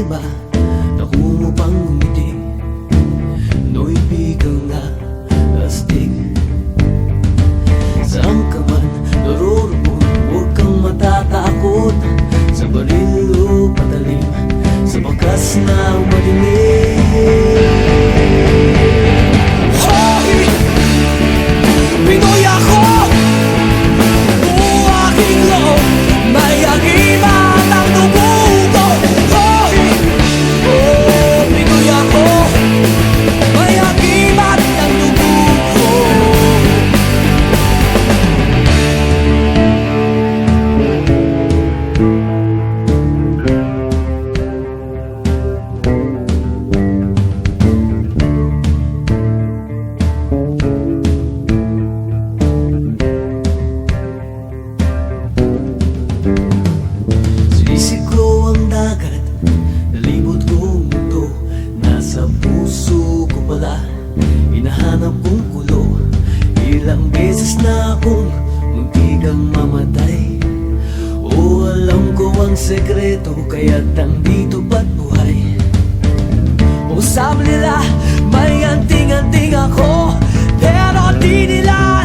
iba nakuha pang ngumiti. No'y biglang astig. Saan ka man naroroon, huwag kang matatakot. Sa baril o patalim, sa bakas na madilim. Hoy! Pinoy ako! Buong aking loob, may agimat ang dugo ko. Hoy! Oh, Pinoy ako, may agimat ang dugo ko. Isip ko ang dagat, nalibot kong mundo. Nasa puso ko pala, hinahanap kong kulo. Ilang beses na akong muntikang mamatay. O alam ko ang sekreto, kaya't nandito pa't buhay. O sabi nila, may anting-anting ako, pero di nila